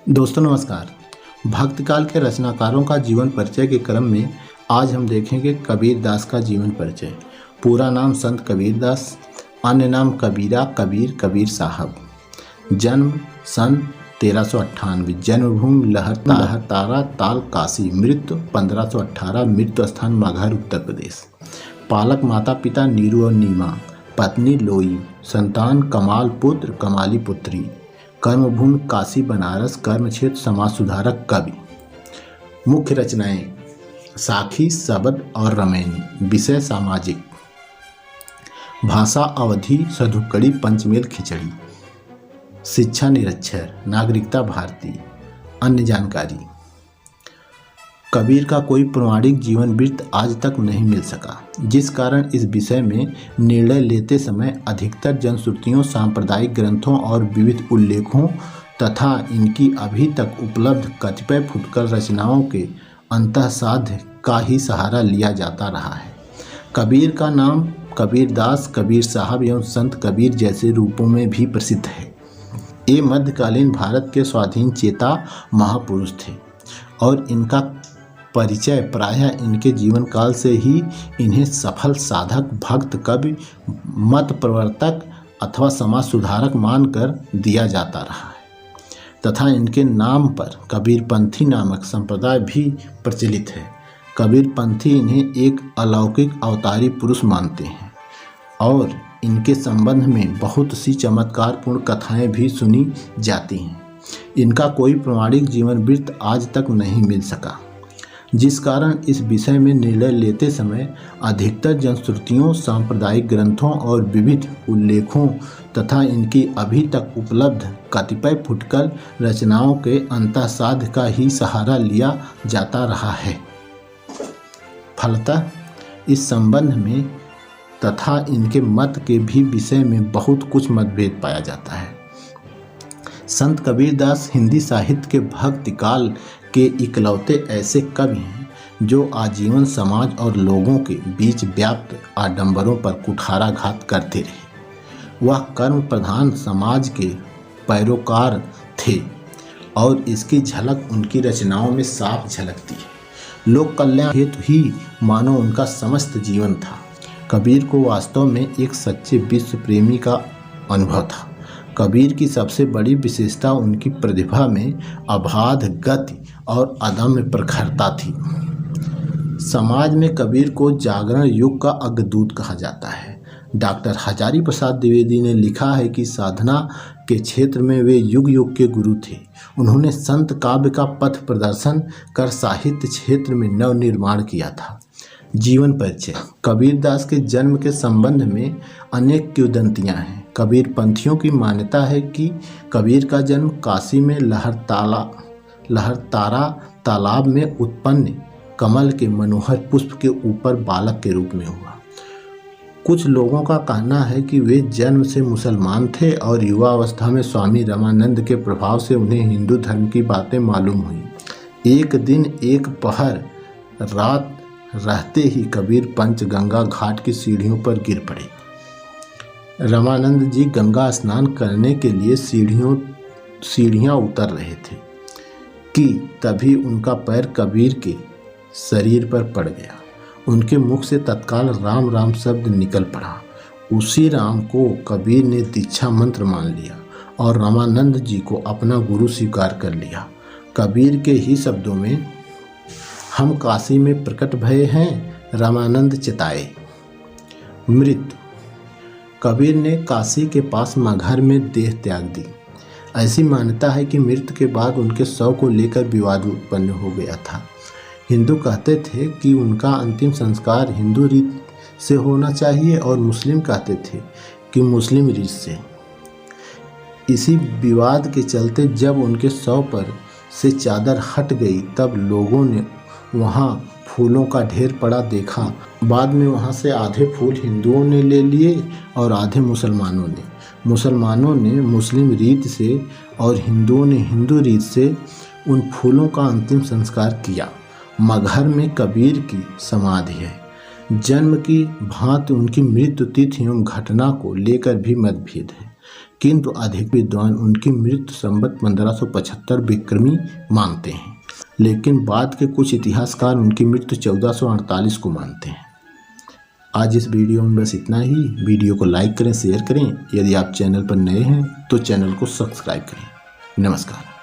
दोस्तों नमस्कार। भक्तकाल के रचनाकारों का जीवन परिचय के क्रम में आज हम देखेंगे कबीर दास का जीवन परिचय। पूरा नाम संत कबीर दास, अन्य नाम कबीरा, कबीर, कबीर साहब। जन्म सन 1398, जन्मभूमि लहरतारा ताल काशी, मृत्यु 1518, मृत्यु स्थान मगहर उत्तर प्रदेश। पालक माता पिता नीरू और नीमा, पत्नी लोई, संतान कमाल पुत्र कमाली पुत्री। कर्मभूमि काशी बनारस, कर्म क्षेत्र समाज सुधारक कवि। मुख्य रचनाएं साखी, शबद और रमैनी। विषय सामाजिक। भाषा अवधी, सधुकड़ी, पंचमेल, खिचड़ी। शिक्षा निरक्षर, नागरिकता भारतीय। अन्य जानकारी। कबीर का कोई प्रमाणिक जीवन वृत्त आज तक नहीं मिल सका, जिस कारण इस विषय में निर्णय लेते समय अधिकतर जनश्रुतियों, सांप्रदायिक ग्रंथों और विविध उल्लेखों तथा इनकी अभी तक उपलब्ध कतिपय फुटकर रचनाओं के अंतःसाध्य का ही सहारा लिया जाता रहा है। कबीर का नाम कबीर दास, कबीर साहब एवं संत कबीर जैसे रूपों में भी प्रसिद्ध है। ये मध्यकालीन भारत के स्वाधीन चेता महापुरुष थे और इनका परिचय प्रायः इनके जीवन काल से ही इन्हें सफल साधक, भक्त, कवि, मत प्रवर्तक अथवा समाज सुधारक मानकर दिया जाता रहा है तथा इनके नाम पर कबीरपंथी नामक संप्रदाय भी प्रचलित है। कबीरपंथी इन्हें एक अलौकिक अवतारी पुरुष मानते हैं और इनके संबंध में बहुत सी चमत्कारपूर्ण कथाएं भी सुनी जाती हैं। इनका कोई प्रमाणिक जीवन वृत्त आज तक नहीं मिल सका, जिस कारण इस विषय में निर्णय लेते समय अधिकतर जनश्रुतियों, सांप्रदायिक ग्रंथों और विविध उल्लेखों तथा इनकी अभी तक उपलब्ध कतिपय फुटकर रचनाओं के अंतःसाध्य का ही सहारा लिया जाता रहा है। फलतः इस संबंध में तथा इनके मत के भी विषय में बहुत कुछ मतभेद पाया जाता है। संत कबीर दास हिंदी साहित्य के भक्ति काल के इकलौते ऐसे कवि हैं जो आजीवन समाज और लोगों के बीच व्याप्त आडंबरों पर कुठाराघात करते रहे। वह कर्म प्रधान समाज के पैरोकार थे और इसकी झलक उनकी रचनाओं में साफ झलकती है। लोक कल्याण हेतु ही मानो उनका समस्त जीवन था। कबीर को वास्तव में एक सच्चे विश्व प्रेमी का अनुभव था। कबीर की सबसे बड़ी विशेषता उनकी प्रतिभा में अबाध गति और अदम्य प्रखरता थी। समाज में कबीर को जागरण युग का अग्रदूत कहा जाता है। डॉक्टर हजारी प्रसाद द्विवेदी ने लिखा है कि साधना के क्षेत्र में वे युग युग के गुरु थे। उन्होंने संत काव्य का पथ प्रदर्शन कर साहित्य क्षेत्र में नव निर्माण किया था। जीवन परिचय। कबीर दास के जन्म के संबंध में अनेक किंवदंतियां हैं। कबीर पंथियों की मान्यता है कि कबीर का जन्म काशी में लहरतारा तालाब में उत्पन्न कमल के मनोहर पुष्प के ऊपर बालक के रूप में हुआ। कुछ लोगों का कहना है कि वे जन्म से मुसलमान थे और युवावस्था में स्वामी रामानंद के प्रभाव से उन्हें हिंदू धर्म की बातें मालूम हुई। एक दिन एक पहर रात रहते ही कबीर पंचगंगा घाट की सीढ़ियों पर गिर पड़े। रामानंद जी गंगा स्नान करने के लिए सीढ़ियाँ उतर रहे थे कि तभी उनका पैर कबीर के शरीर पर पड़ गया। उनके मुख से तत्काल राम राम शब्द निकल पड़ा। उसी राम को कबीर ने दीक्षा मंत्र मान लिया और रामानंद जी को अपना गुरु स्वीकार कर लिया। कबीर के ही शब्दों में, हम काशी में प्रकट भये हैं, रामानंद चिताए। मृत्यु। कबीर ने काशी के पास मगहर में देह त्याग दी। ऐसी मान्यता है कि मृत्यु के बाद उनके शव को लेकर विवाद उत्पन्न हो गया था। हिंदू कहते थे कि उनका अंतिम संस्कार हिंदू रीत से होना चाहिए और मुस्लिम कहते थे कि मुस्लिम रीत से। इसी विवाद के चलते जब उनके शव पर से चादर हट गई तब लोगों ने वहाँ फूलों का ढेर पड़ा देखा। बाद में वहाँ से आधे फूल हिंदुओं ने ले लिए और आधे मुसलमानों ने। मुसलमानों ने मुस्लिम रीत से और हिंदुओं ने हिंदू रीत से उन फूलों का अंतिम संस्कार किया। मगहर में कबीर की समाधि है। जन्म की भांति उनकी मृत्यु तिथि एवं घटना को लेकर भी मतभेद है। किंतु अधिक विद्वान उनकी मृत्यु संवत 1575 विक्रमी मानते हैं, लेकिन बाद के कुछ इतिहासकार उनकी मृत्यु 1448 को मानते हैं। आज इस वीडियो में बस इतना ही। वीडियो को लाइक करें, शेयर करें। यदि आप चैनल पर नए हैं तो चैनल को सब्सक्राइब करें। नमस्कार।